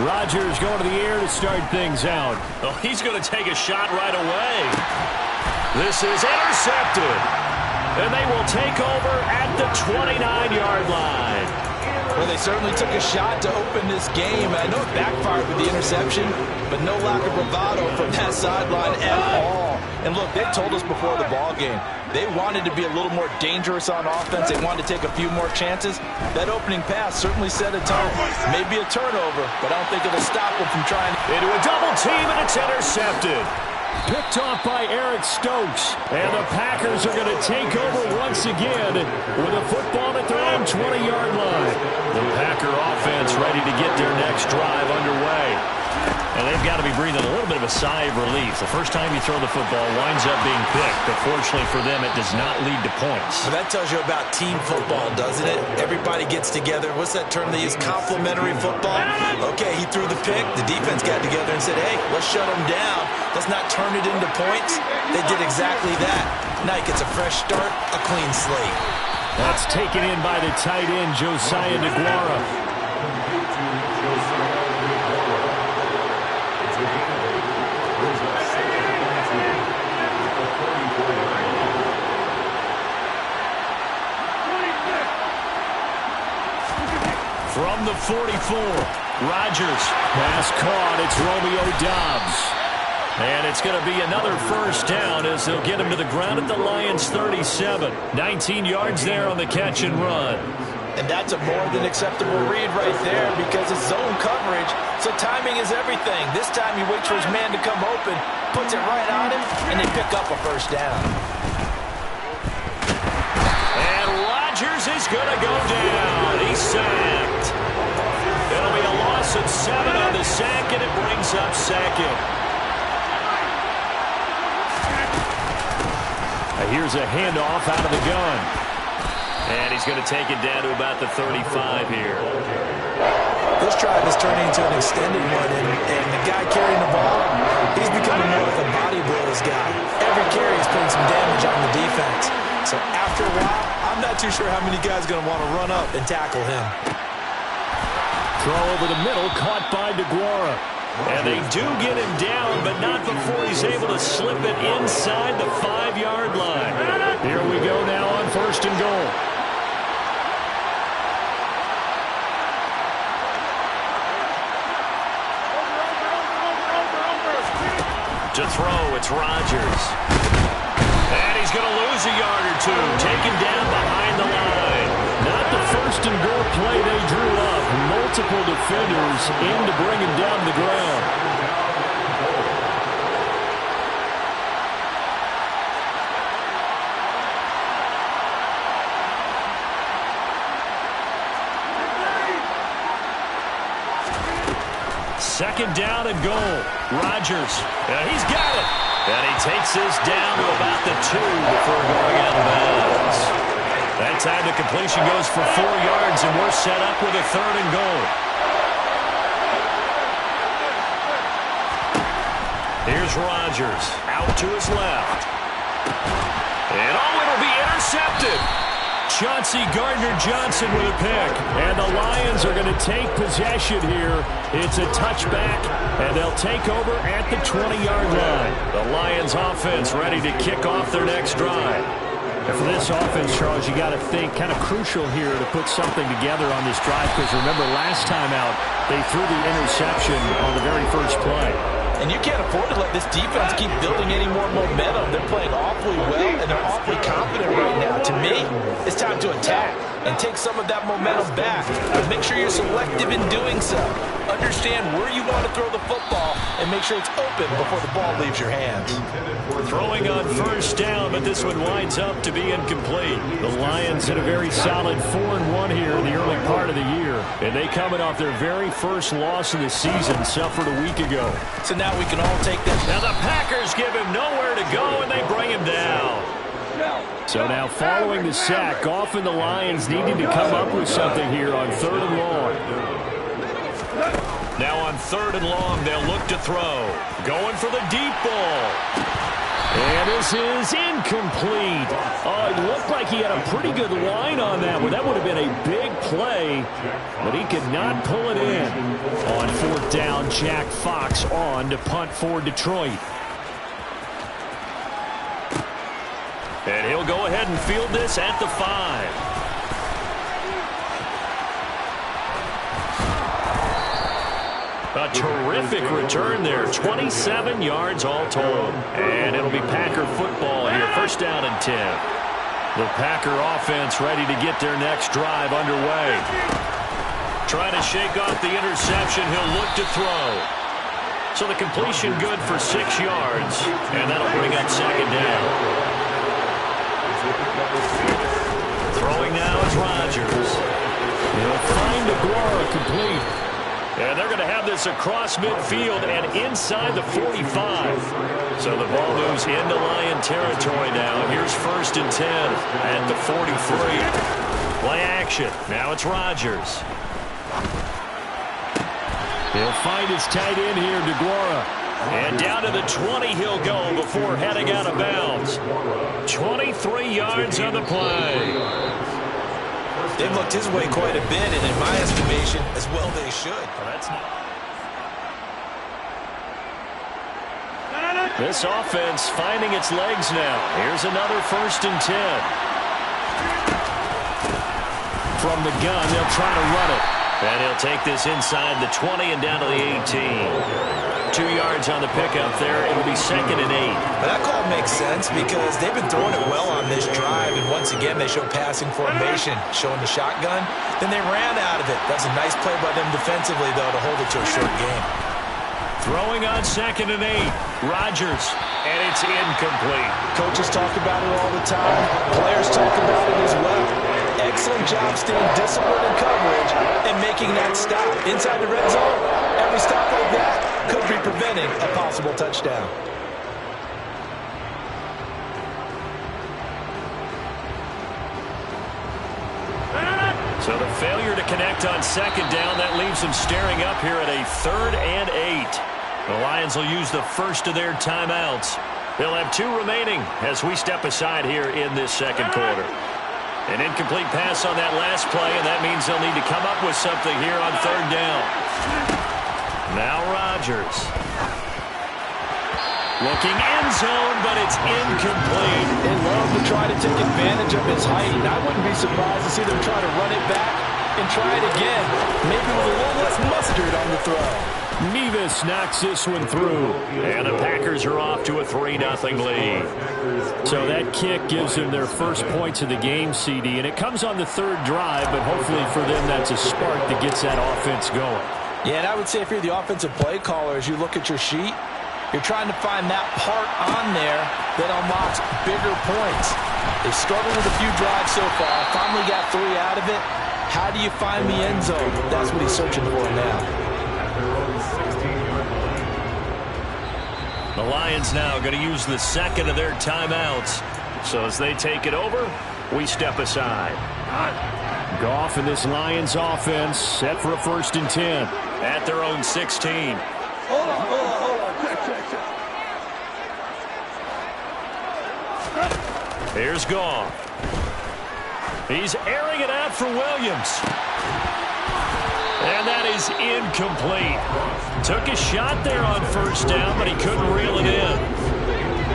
Rodgers going to the air to start things out. Oh, he's going to take a shot right away. This is intercepted. And they will take over at the 29-yard line. Well, they certainly took a shot to open this game. I know it backfired with the interception, but no lack of bravado from that sideline at all. And look, they told us before the ball game, they wanted to be a little more dangerous on offense. They wanted to take a few more chances. That opening pass certainly set a tone. Maybe a turnover, but I don't think it'll stop them from trying. Into a double team, and it's intercepted. Picked off by Eric Stokes. And the Packers are going to take over once again with a football at their own 20-yard line. The Packer offense ready to get their next drive underway. And they've got to be breathing a little bit of a sigh of relief. The first time you throw the football winds up being picked, but fortunately for them, it does not lead to points. Well, that tells you about team football, doesn't it? Everybody gets together. What's that term they use? Complementary football? Okay, he threw the pick. The defense got together and said, hey, let's shut him down. Let's not turn it into points. They did exactly that. Now he gets a fresh start, a clean slate. That's taken in by the tight end, Josiah DeGuara. From the 44, Rodgers. Pass caught. It's Romeo Doubs. And it's going to be another first down as they'll get him to the ground at the Lions' 37. 19 yards there on the catch and run. And that's a more than acceptable read right there because it's zone coverage, so timing is everything. This time he waits for his man to come open, puts it right on him, and they pick up a first down. And Rodgers is going to go down. He's sacked. It'll be a loss of 7 on the sack, and it brings up second. Here's a handoff out of the gun. And he's going to take it down to about the 35 here. This drive is turning into an extended one, and the guy carrying the ball, he's becoming more like a body blows guy. Every carry is putting some damage on the defense. So after a while, I'm not too sure how many guys are going to want to run up and tackle him. Throw over the middle, caught by DeGuara. And they do get him down, but not before he's able to slip it inside the 5-yard line. Here we go now on first and goal. To throw, it's Rodgers. And he's going to lose a yard or two, taken down behind the line. Not the first and goal play they drew up. Multiple defenders in to bring him down to the ground. Second down and goal. Rodgers. He's got it. And he takes this down to about the 2 before going out of bounds. That time the completion goes for 4 yards, and we're set up with a third and goal. Here's Rodgers out to his left. And it'll be intercepted. Chauncey Gardner-Johnson with a pick. And the Lions are going to take possession here. It's a touchback, and they'll take over at the 20-yard line. The Lions offense ready to kick off their next drive. And for this offense, Charles, you got to think kind of crucial here to put something together on this drive because remember last time out they threw the interception on the very first play. And you can't afford to let this defense keep building any more momentum. They're playing awfully well, and they're awfully confident right now. To me, it's time to attack and take some of that momentum back. But make sure you're selective in doing so. Understand where you want to throw the football and make sure it's open before the ball leaves your hands. Throwing on first down, but this one winds up to be incomplete. The Lions in a very solid 4-1 here in the early part of the year. And they coming off their very first loss of the season, suffered a week ago. So now we can all take this. Now the Packers give him nowhere to go, and they bring him down. So now following the sack, often the Lions needing to come up with something here on 3rd and long. Now on 3rd and long, they'll look to throw. Going for the deep ball. And this is incomplete. Oh, it looked like he had a pretty good line on that one. That would have been a big play, but he could not pull it in. On fourth down, Jack Fox on to punt for Detroit. And he'll go ahead and field this at the 5. A terrific return there. 27 yards all told. And it'll be Packer football here. First down and 10. The Packer offense ready to get their next drive underway. Trying to shake off the interception. He'll look to throw. So the completion good for 6 yards. And that'll bring up second down. Throwing now is Rodgers. He'll find Aguara complete. And they're going to have this across midfield and inside the 45. So the ball moves into Lion territory now. Here's first and 10 at the 43. Play action. Now it's Rodgers. He'll find his tight end here, Aguara. And down to the 20 he'll go before heading out of bounds. 23 yards on the play. They've looked his way quite a bit, and in my estimation, as well they should. This offense finding its legs now. Here's another first and 10. From the gun, they'll try to run it. And he'll take this inside the 20 and down to the 18. 2 yards on the pickup there. It'll be second and 8. But that call makes sense because they've been throwing it well on this drive, and once again they show passing formation, showing the shotgun. Then they ran out of it. That's a nice play by them defensively, though, to hold it to a short game. Throwing on second and 8. Rodgers, and it's incomplete. Coaches talk about it all the time. Players talk about it as well. Excellent job staying disciplined in coverage and making that stop. Inside the red zone, every stop like that could be preventing a possible touchdown. So the failure to connect on second down, that leaves them staring up here at a 3rd and 8. The Lions will use the first of their timeouts. They'll have 2 remaining as we step aside here in this second quarter. An incomplete pass on that last play, and that means they'll need to come up with something here on 3rd down. Now Rodgers. Looking end zone, but it's incomplete. They love to try to take advantage of his height, and I wouldn't be surprised to see them try to run it back and try it again. Maybe with a little less mustard on the throw. Mevis knocks this one through. And the Packers are off to a 3-0 lead. So that kick gives them their first points of the game, CD. And it comes on the 3rd drive, but hopefully for them that's a spark that gets that offense going. Yeah, and I would say if you're the offensive play caller, as you look at your sheet, you're trying to find that part on there that unlocks bigger points. They've struggled with a few drives so far. Finally got 3 out of it. How do you find the end zone? That's what he's searching for now. The Lions now going to use the second of their timeouts. So as they take it over, we step aside. Goff and this Lions offense set for a 1st and 10 at their own 16. Hold on. Check. Here's Goff. He's airing it out for Williams. And that is incomplete. Took a shot there on 1st down, but he couldn't reel it in.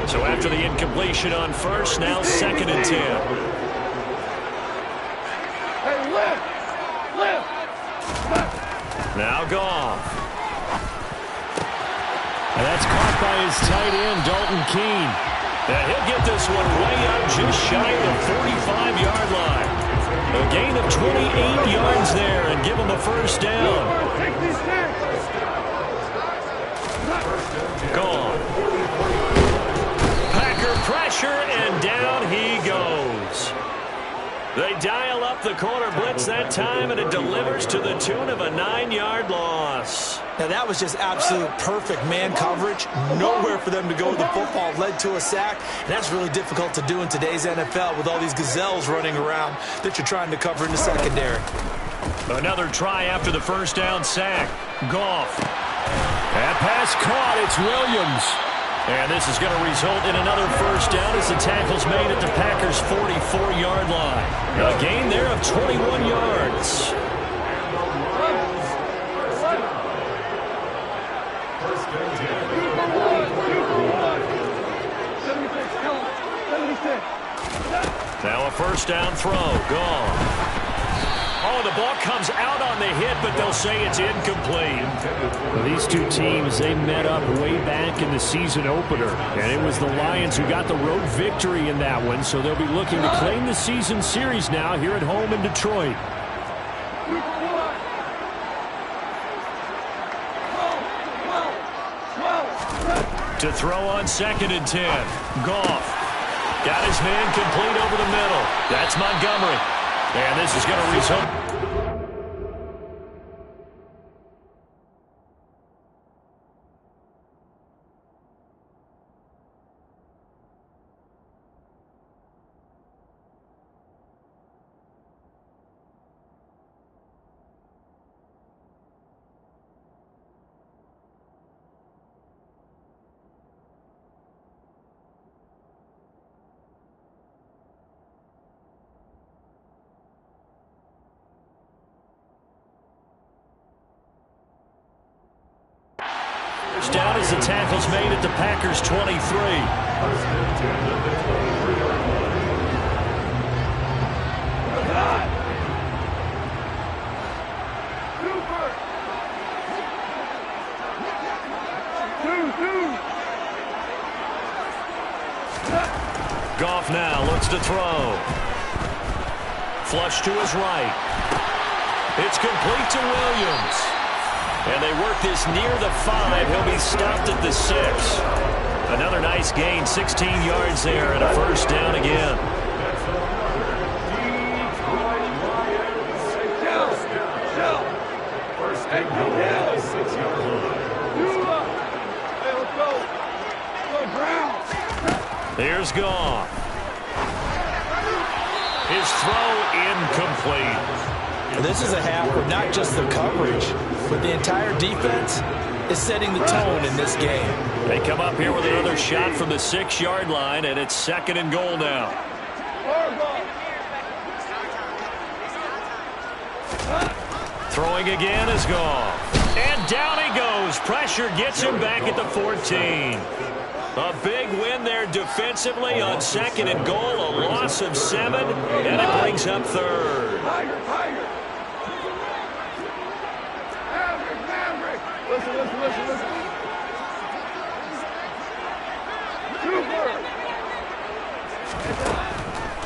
So after the incompletion on 1st, now 2nd and 10. Hey, lift. Now Goff. And that's caught by his tight end, Dalton Keene. And he'll get this one way up just shy of the 45-yard line. A gain of 28 yards there and give him a 1st down. Gone. Packer pressure, and down he goes. They dial up the corner blitz that time, and it delivers to the tune of a 9-yard loss. Now, that was just absolute perfect man coverage. Nowhere for them to go with the football. Led to a sack. And that's really difficult to do in today's NFL with all these gazelles running around that you're trying to cover in the secondary. Another try after the 1st down sack. Goff. That pass caught. It's Williams. And this is going to result in another first down as the tackle's made at the Packers' 44-yard line. A gain there of 21 yards. Now a first down throw. Gone. Oh, the ball comes out on the hit, but they'll say it's incomplete. Well, these two teams, they met up way back in the season opener. And it was the Lions who got the road victory in that one, so they'll be looking to claim the season series now here at home in Detroit. To throw on 2nd and 10. Goff. Got his man complete over the middle. That's Montgomery. And this is going to result. Down as the tackle's made at the Packers' 23. Goff now looks to throw. Flush to his right. It's complete to Williams. And they work this near the 5. He'll be stopped at the 6. Another nice gain, 16 yards there, and a first down again. Here's Goff. His throw incomplete. This is a half where not just the coverage, but the entire defense is setting the tone in this game. They come up here with another shot from the 6-yard line, and it's 2nd and goal now. Throwing again is Goff. And down he goes. Pressure gets him back at the 14. A big win there defensively on 2nd and goal. A loss of 7, and it brings up 3rd. Listen.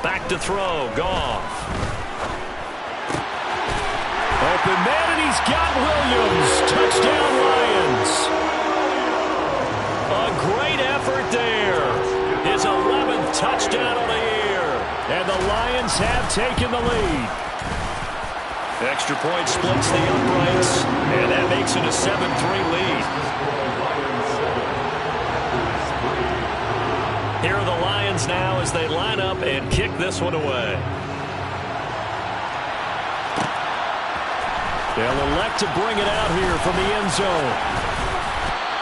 Back to throw. Goff. Open man, and he's got Williams. Touchdown, Lions. A great effort there. His 11th touchdown of the year. And the Lions have taken the lead. Extra point splits the uprights, and that makes it a 7-3 lead. Here are the Lions now as they line up and kick this one away. They'll elect to bring it out here from the end zone.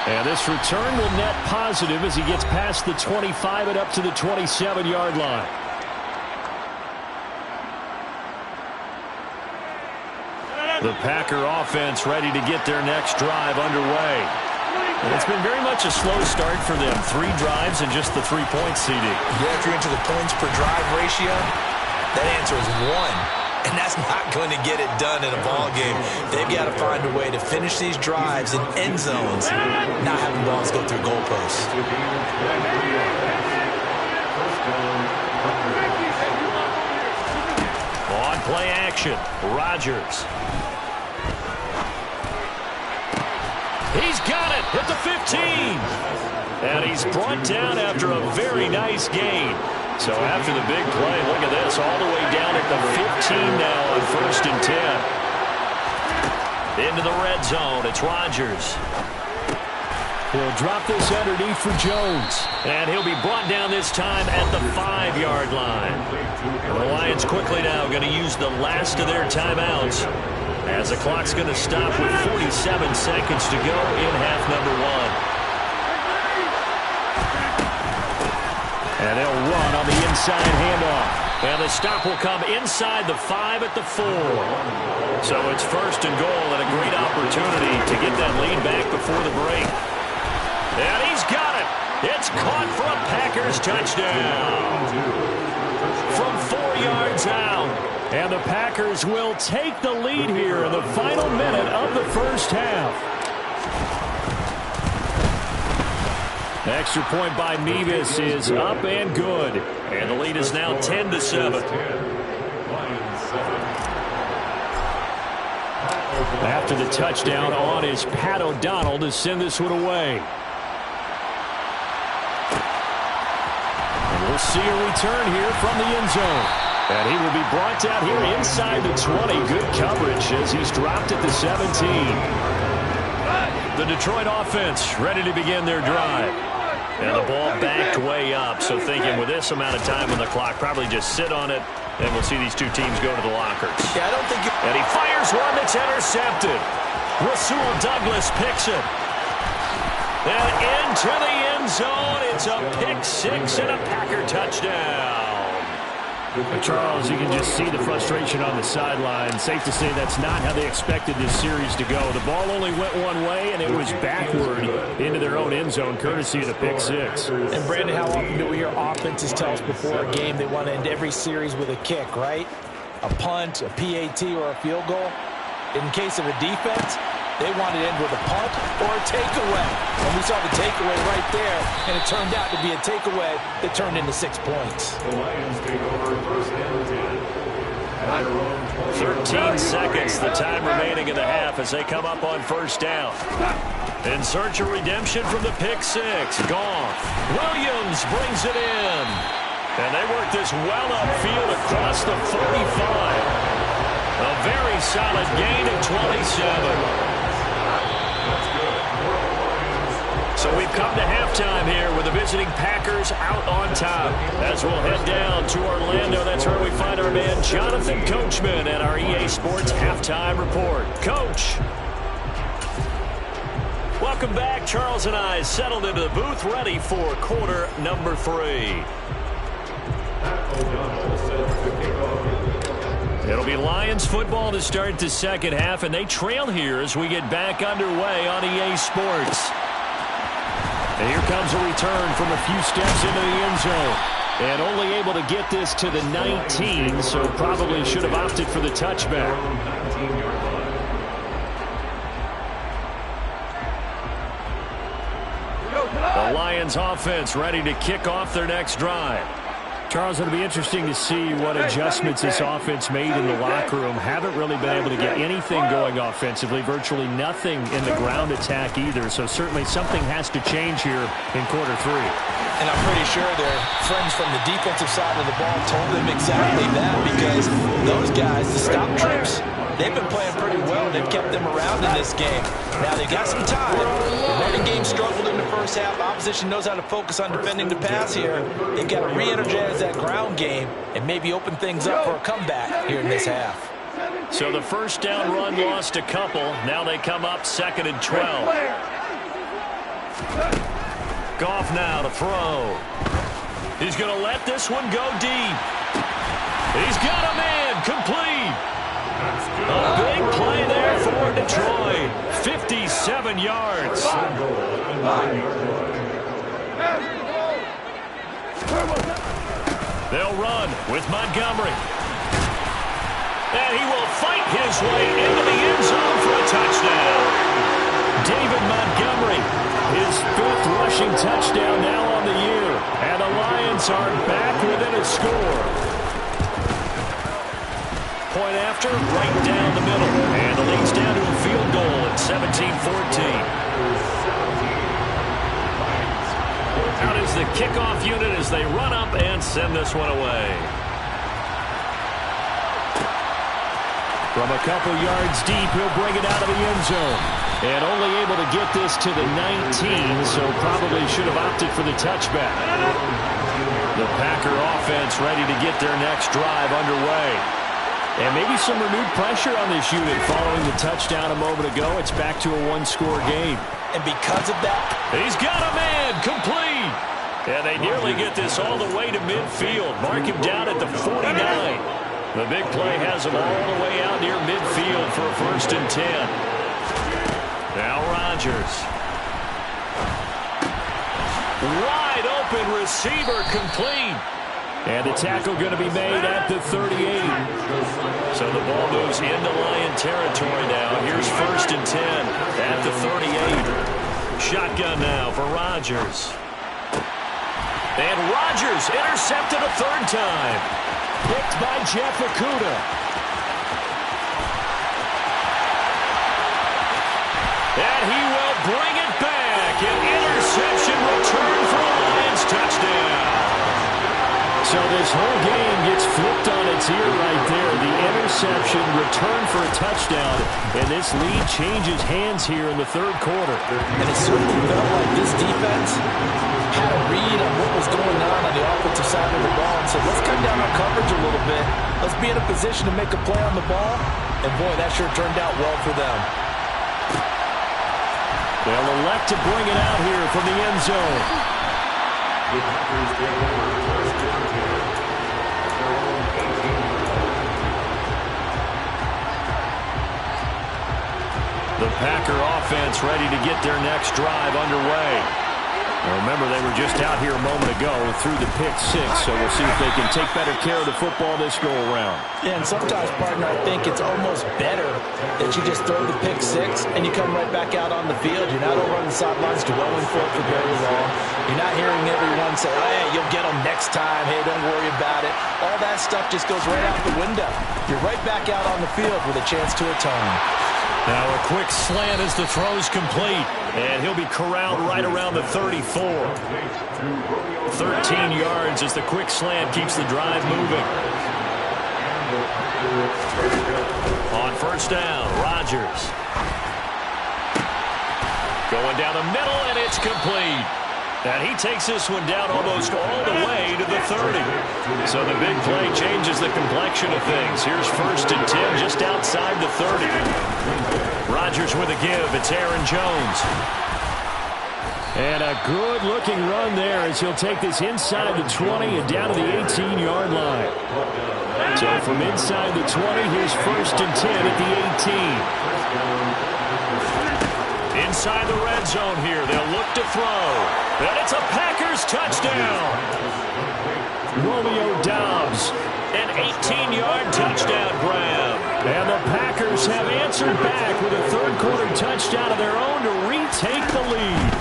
And this return will net positive as he gets past the 25 and up to the 27-yard line. The Packer offense ready to get their next drive underway. And it's been very much a slow start for them. 3 drives and just the 3 points, CD. Yeah, if you're into the points per drive ratio, that answer is 1. And that's not going to get it done in a ball game. They've got to find a way to finish these drives in end zones, not having balls go through goalposts. On play action, Rodgers. He's got it at the 15. And he's brought down after a very nice gain. So after the big play, look at this, all the way down at the 15 now on 1st and 10. Into the red zone, it's Rodgers. He'll drop this underneath for Jones. And he'll be brought down this time at the 5-yard line. And the Lions quickly now going to use the last of their timeouts as the clock's going to stop with 47 seconds to go in half number 1. And they'll run on the inside handoff. And the stop will come inside the 5 at the 4. So it's first and goal and a great opportunity to get that lead back before the break. And he's got it. It's caught for a Packers touchdown. From 4 yards out. And the Packers will take the lead here in the final minute of the first half. Extra point by Mevis is up and good. And the lead is now 10-7. After the touchdown on is Pat O'Donnell to send this one away. And we'll see a return here from the end zone. And he will be brought down here inside the 20. Good coverage as he's dropped at the 17. The Detroit offense ready to begin their drive. And the ball backed way up. So thinking with this amount of time on the clock, probably just sit on it. And we'll see these two teams go to the lockers. Yeah, I don't think and he fires one that's intercepted. Rasul Douglas picks it. And into the end zone. It's a pick six and a Packer touchdown. Charles, you can just see the frustration on the sideline. Safe to say that's not how they expected this series to go. The ball only went one way, and it was backward into their own end zone, courtesy of the pick six. And, Brandon, how often do we hear offenses tell us before a game they want to end every series with a kick, right? A punt, a PAT, or a field goal. In case of a defense, they want to end with a punt or a takeaway. And we saw the takeaway right there, and it turned out to be a takeaway that turned into 6 points. The Lions take over first and 13 10. seconds, the time remaining in the half as they come up on first down. In search of redemption from the pick six. Gone. Williams brings it in. And they work this well upfield across the 45. A very solid gain of 27. So we've come to halftime here with the visiting Packers out on top. As we'll head down to Orlando, that's where we find our man Jonathan Coachman at our EA Sports Halftime Report. Coach. Welcome back. Charles and I settled into the booth ready for quarter number 3. It'll be Lions football to start the second half, and they trail here as we get back underway on EA Sports. And here comes a return from a few steps into the end zone. And only able to get this to the 19, so probably should have opted for the touchback. The Lions offense ready to kick off their next drive. Charles, it'll be interesting to see what adjustments this offense made in the locker room. Haven't really been able to get anything going offensively, virtually nothing in the ground attack either. So certainly something has to change here in quarter 3. And I'm pretty sure their friends from the defensive side of the ball told them exactly that, because those guys, the stop trips, they've been playing pretty well. They've kept them around in this game. Now they got some time. The running game struggled in the first half. Opposition knows how to focus on defending the pass here. They've got to re-energize that ground game and maybe open things up for a comeback here in this half. So the first down run lost a couple. Now they come up 2nd and 12. Goff now to throw. He's going to let this one go deep. He's got a man complete. A big play there for Detroit. 57 yards. They'll run with Montgomery. And he will fight his way into the end zone for a touchdown. David Montgomery, his 5th rushing touchdown now on the year. And the Lions are back within a score. Point after, right down the middle. And the lead's down to a field goal at 17-14. Out is the kickoff unit as they run up and send this one away. From a couple yards deep, he'll bring it out of the end zone. And only able to get this to the 19, so probably should have opted for the touchback. The Packer offense ready to get their next drive underway. And maybe some renewed pressure on this unit following the touchdown a moment ago. It's back to a 1-score game. And because of that, he's got a man complete. And they nearly get this all the way to midfield. Mark him down at the 49. The big play has him all the way out near midfield for a 1st and 10. Now Rodgers. Wide open receiver complete. And the tackle going to be made at the 38. So the ball moves into Lion territory now. Here's 1st and 10 at the 38. Shotgun now for Rodgers. And Rodgers intercepted a 3rd time. Picked by Jeff Okudah. And he will bring it back. An interception return for a Lions touchdown. So this whole game gets flipped on its ear right there. The interception, return for a touchdown, and this lead changes hands here in the 3rd quarter. And it certainly felt like this defense had a read on what was going on the offensive side of the ball and said, let's cut down our coverage a little bit. Let's be in a position to make a play on the ball. And, boy, that sure turned out well for them. They'll elect to bring it out here from the end zone. The Packer offense ready to get their next drive underway. Now remember, they were just out here a moment ago through the pick 6, so we'll see if they can take better care of the football this go-around. Yeah, and sometimes, partner, I think it's almost better that you just throw the pick 6 and you come right back out on the field. You're not over on the sidelines dwelling for it for very long. You're not hearing everyone say, oh, hey, you'll get them next time. Hey, don't worry about it. All that stuff just goes right out the window. You're right back out on the field with a chance to atone. Now a quick slant as the throw's complete. And he'll be corralled right around the 34. 13 yards as the quick slant keeps the drive moving. On 1st down, Rodgers. Going down the middle, and it's complete. And he takes this one down almost all the way to the 30. So the big play changes the complexion of things. Here's 1st and 10 just outside the 30. Rodgers with a give. It's Aaron Jones. And a good-looking run there as he'll take this inside the 20 and down to the 18-yard line. So from inside the 20, here's 1st and 10 at the 18. Inside the red zone here. They'll look to throw. And it's a Packers touchdown. Romeo Doubs, an 18-yard touchdown grab. And the Packers have answered back with a 3rd quarter touchdown of their own to retake the lead.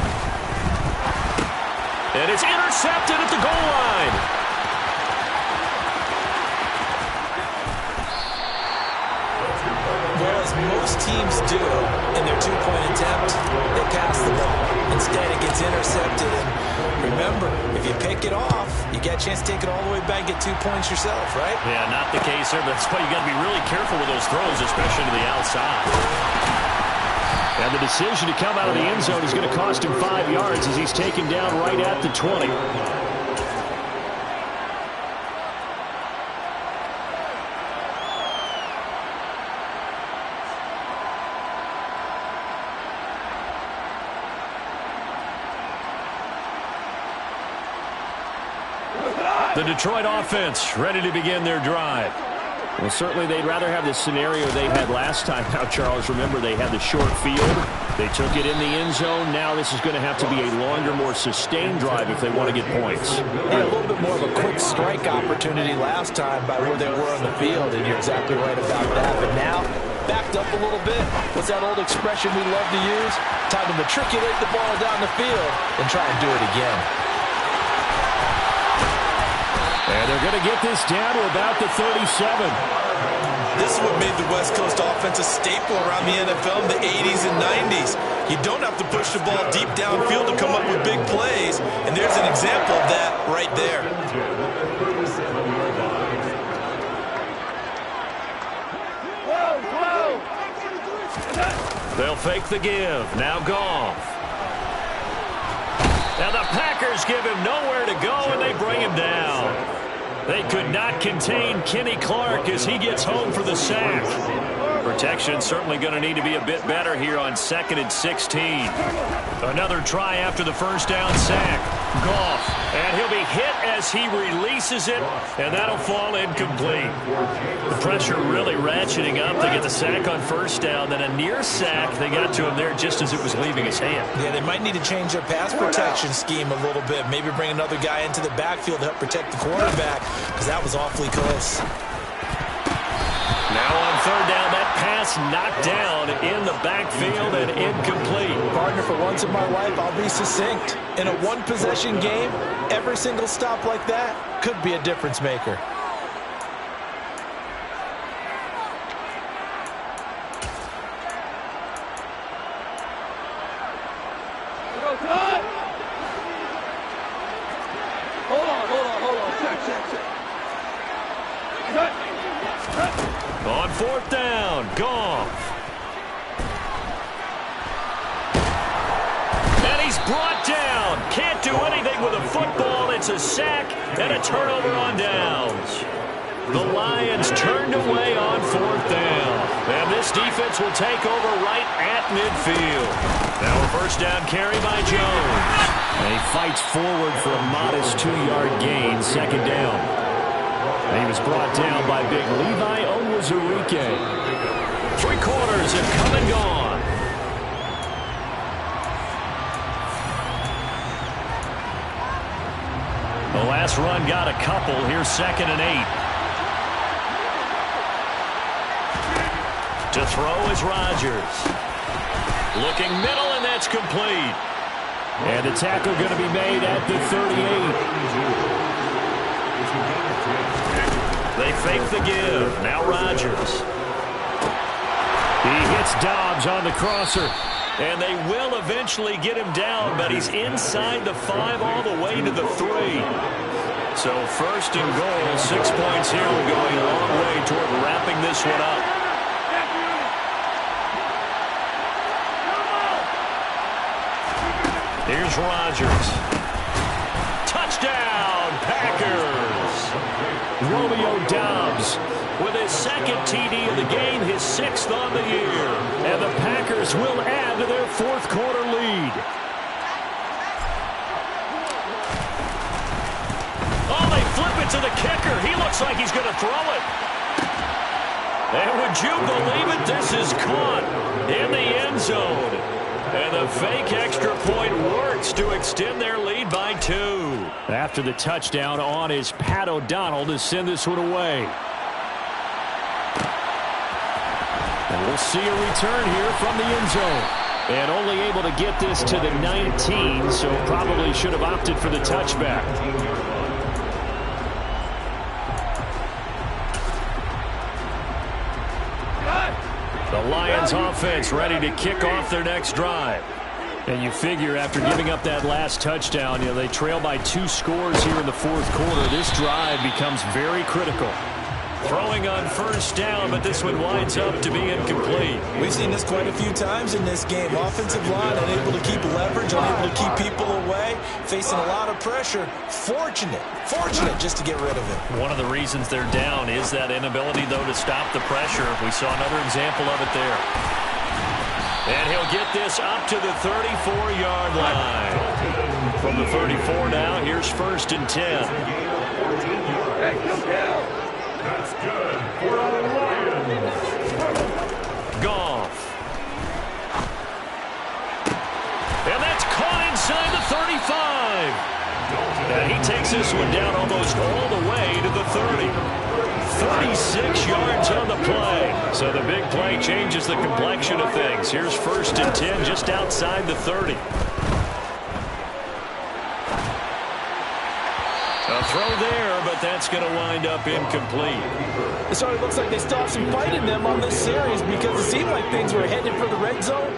And it's intercepted at the goal line. Well, as most teams do in their 2-point attempt, they pass the ball. Instead, it gets intercepted. And remember, if you pick it off, you get a chance to take it all the way back and get 2 points yourself, right? Yeah, not the case there. That's why you got to be really careful with those throws, especially to the outside. And the decision to come out of the end zone is going to cost him 5 yards as he's taken down right at the 20. The Detroit offense ready to begin their drive. Well, certainly they'd rather have the scenario they had last time. Now, Charles, remember they had the short field. They took it in the end zone. Now this is going to have to be a longer, more sustained drive if they want to get points. And a little bit more of a quick strike opportunity last time by where they were on the field, and you're exactly right about that. But now, backed up a little bit. What's that old expression we love to use? Time to matriculate the ball down the field and try and do it again. And they're going to get this down to about the 37. This is what made the West Coast offense a staple around the NFL in the 80s and 90s. You don't have to push the ball deep downfield to come up with big plays, and there's an example of that right there. They'll fake the give. Now Goff. Now the Packers give him nowhere to go, and they bring him down. They could not contain Kenny Clark as he gets home for the sack. Protection certainly going to need to be a bit better here on 2nd and 16. Another try after the first down sack. Goff, and he'll be hit as he releases it, and that'll fall incomplete. The pressure really ratcheting up. They get the sack on first down, then a near sack. They got to him there just as it was leaving his hand. Yeah, they might need to change their pass protection scheme a little bit. Maybe bring another guy into the backfield to help protect the quarterback, because that was awfully close. Now on third down, that pass knocked down in the backfield and incomplete. Partner, for once in my life, I'll be succinct. In a one-possession game, every single stop like that could be a difference maker. On fourth down, Goff. And he's brought down. Can't do anything with a football. It's a sack and a turnover on downs. The Lions turned away on fourth down. And this defense will take over right at midfield. Now a first down carry by Jones. And he fights forward for a modest 2-yard gain, second down. And he was brought down by big Levi Onwuzurike. 3 quarters have come and gone. The last run got a couple. Here's 2nd and 8. To throw is Rodgers. Looking middle, and that's complete. And the tackle going to be made at the 38. They fake the give. Now Rodgers. He hits Dobbs on the crosser. And they will eventually get him down, but he's inside the 5 all the way to the 3. So first and goal, 6 points here. We're going a long way toward wrapping this one up. Here's Rodgers. Touchdown, Packers. Romeo Dobbs with his 2nd TD of the game, his 6th on the year. And the Packers will add to their 4th quarter lead. Oh, they flip it to the kicker. He looks like he's going to throw it. And would you believe it? This is caught in the end zone. And the fake extra point works to extend their lead by 2. After the touchdown on is Pat O'Donnell to send this one away. And we'll see a return here from the end zone. And only able to get this to the 19, so probably should have opted for the touchback. The Lions offense ready to kick off their next drive. And you figure after giving up that last touchdown, they trail by 2 scores here in the 4th quarter. This drive becomes very critical. Throwing on first down, but this one winds up to be incomplete. We've seen this quite a few times in this game. Offensive line unable to keep leverage, unable to keep people away, facing a lot of pressure. Fortunate just to get rid of it. One of the reasons they're down is that inability, though, to stop the pressure. We saw another example of it there. And he'll get this up to the 34-yard line. From the 34 now, here's 1st and 10. That's good for the Lions. Goff. And that's caught inside the 35. And he takes this one down almost all the way to the 30. 36 yards on the play. So the big play changes the complexion of things. Here's 1st and 10 just outside the 30. A throw there, but that's going to wind up incomplete. It already looks like they still have some fight in them on this series because it seemed like things were headed for the red zone.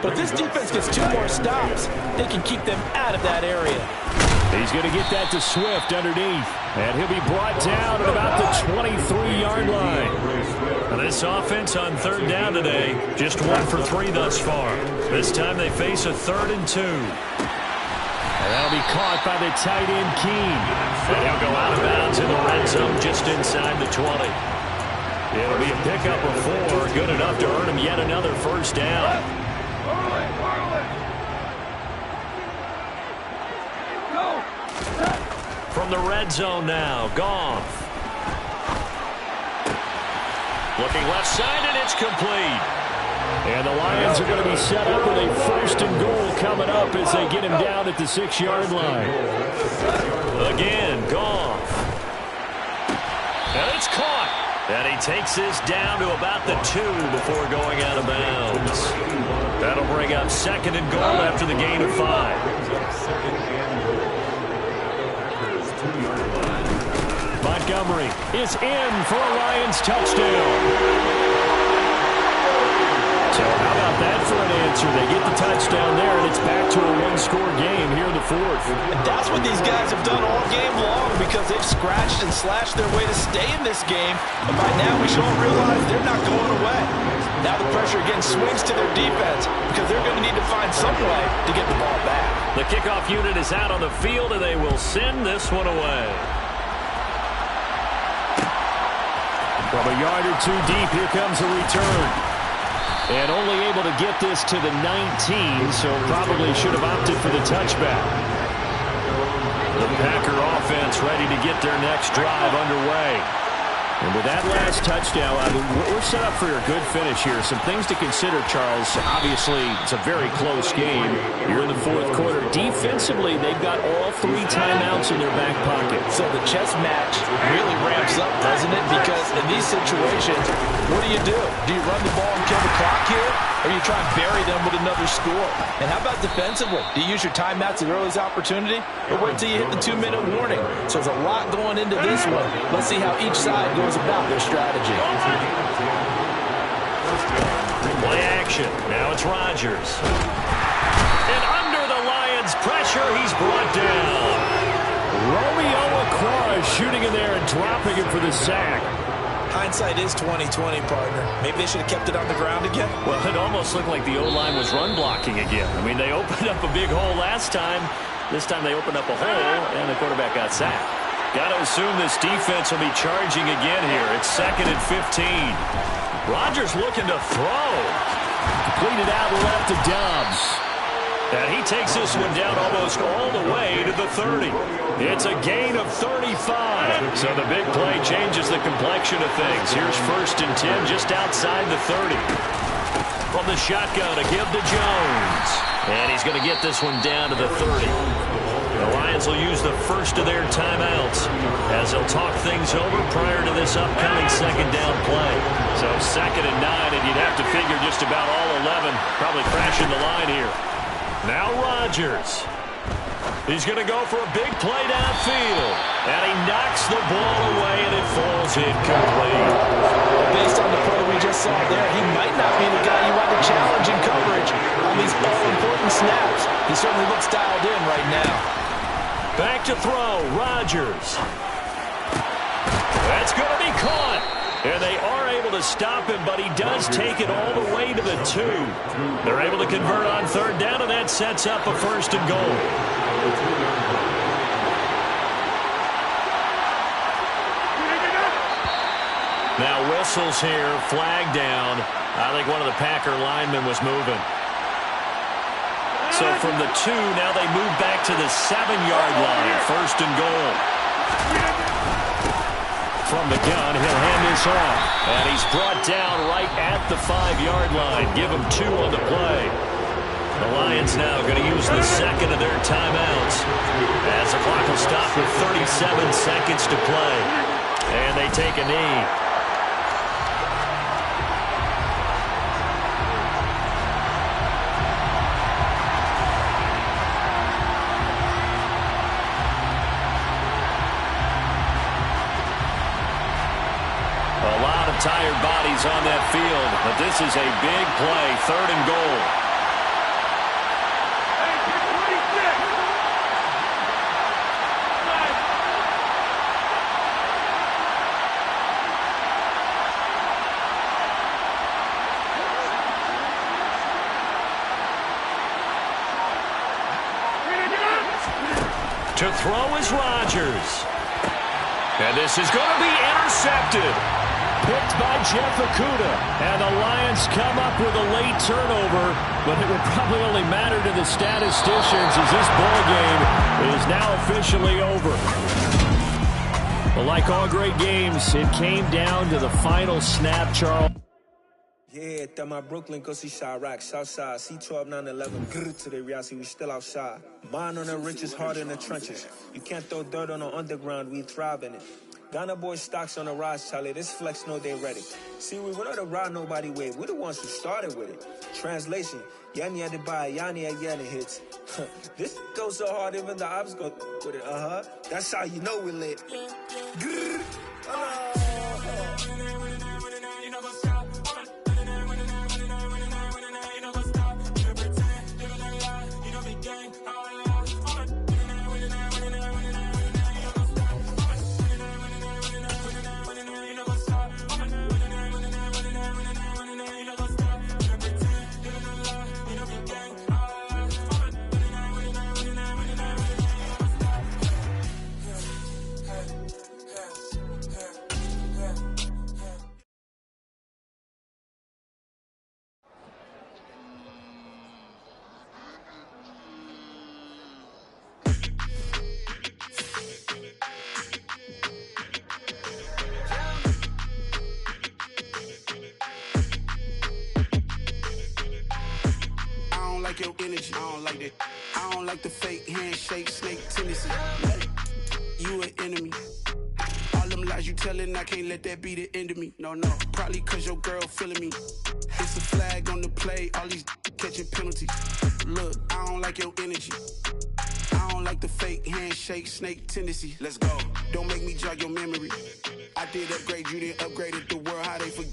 But if this defense gets 2 more stops, they can keep them out of that area. He's going to get that to Swift underneath. And he'll be brought down at about the 23-yard line. Now this offense on 3rd down today, just 1 for 3 thus far. This time they face a 3rd and 2. And that'll be caught by the tight end, Keene. And he'll go out of bounds in the red zone just inside the 20. It'll be a pickup of 4, good enough to earn him yet another first down. Go! From the red zone now, Goff. Looking left side, and it's complete. And the Lions are going to be set up with a 1st and goal coming up as they get him down at the 6-yard line. Again, Goff. And it's caught. And he takes this down to about the 2 before going out of bounds. That'll bring up 2nd and goal after the gain of 5. Montgomery is in for a Lions touchdown. So how about that for an answer? They get the touchdown there, and it's back to a 1-score game here in the 4th. And that's what these guys have done all game long because they've scratched and slashed their way to stay in this game. And by now we should all realize they're not going away. Now the pressure again swings to their defense because they're going to need to find some way to get the ball back. The kickoff unit is out on the field, and they will send this one away. From a yard or 2 deep, here comes a return. And only able to get this to the 19, so probably should have opted for the touchback. The Packer offense ready to get their next drive underway. And with that last touchdown, I mean, we're set up for a good finish here. Some things to consider, Charles. Obviously, it's a very close game. You're in the 4th quarter. Defensively, they've got all 3 timeouts in their back pocket. So the chess match really ramps up, doesn't it? Because in these situations, what do? Do you run the ball and kill the clock here? Or you try and bury them with another score? And how about defensively? Do you use your timeouts at earliest opportunity? Or wait till you hit the 2-minute warning? So there's a lot going into this one. Let's see how each side goes about their strategy. Play action. Now it's Rodgers. And under the Lions' pressure, he's brought down. Romeo Okwara shooting in there and dropping him for the sack. Hindsight is 20/20, partner. Maybe they should have kept it on the ground again. Well, it almost looked like the O-line was run blocking again. I mean, they opened up a big hole last time. This time they opened up a hole, and the quarterback got sacked. Got to assume this defense will be charging again here. It's 2nd and 15. Rodgers looking to throw. Completed out left to Dobbs. And he takes this one down almost all the way to the 30. It's a gain of 35. So the big play changes the complexion of things. Here's 1st and 10 just outside the 30. From the shotgun, a give to Jones. And he's going to get this one down to the 30. The Lions will use the first of their timeouts as they'll talk things over prior to this upcoming 2nd down play. So 2nd and 9, and you'd have to figure just about all 11 probably crashing the line here. Now Rodgers. He's going to go for a big play downfield. And he knocks the ball away, and it falls incomplete. Based on the play we just saw there, he might not be the guy you want to challenge in coverage on these all-important snaps. He certainly looks dialed in right now. Back to throw, Rodgers. That's going to be caught. And they are able to stop him, but he does take it all the way to the 2. They're able to convert on 3rd down, and that sets up a 1st and goal. Now whistles here, flag down. I think one of the Packer linemen was moving. So from the 2, now they move back to the 7-yard line. 1st and goal. From the gun, he'll hand this off. And he's brought down right at the 5-yard line. Give him 2 on the play. The Lions now going to use the 2nd of their timeouts as the clock will stop with 37 seconds to play. And they take a knee. Tired bodies on that field, but this is a big play, 3rd and goal. To throw is Rodgers. And this is going to be intercepted. picked by Jeff Okudah. And the Lions come up with a late turnover, but it would probably only matter to the statisticians as this ball game is now officially over. Well, like all great games, it came down to the final snap, Charles. Yeah, that my Brooklyn, go see Chirac, Southside, C12, 911, grrr to the reality, we still outside. Mine on the richest, heart in the trenches. You can't throw dirt on the underground, we thrive in it. Ghana boys stocks on the rise, Charlie, this flex know they ready. See, we were not to ride nobody with, we're the ones who started with it. Translation, Yanni had to buy, Yanni had Yanni hits. This goes so hard, even the ops go with it, That's how you know we lit. Grrr, Your energy, I don't like that. I don't like the fake handshake, snake tendency. You an enemy. All them lies you telling, I can't let that be the end of me. No, probably cause your girl feeling me. It's a flag on the play, all these catching penalties. Look, I don't like your energy. I don't like the fake handshake, snake tendency. Let's go. Don't make me jog your memory. I did upgrade, you didn't upgrade it. The world, how they forget.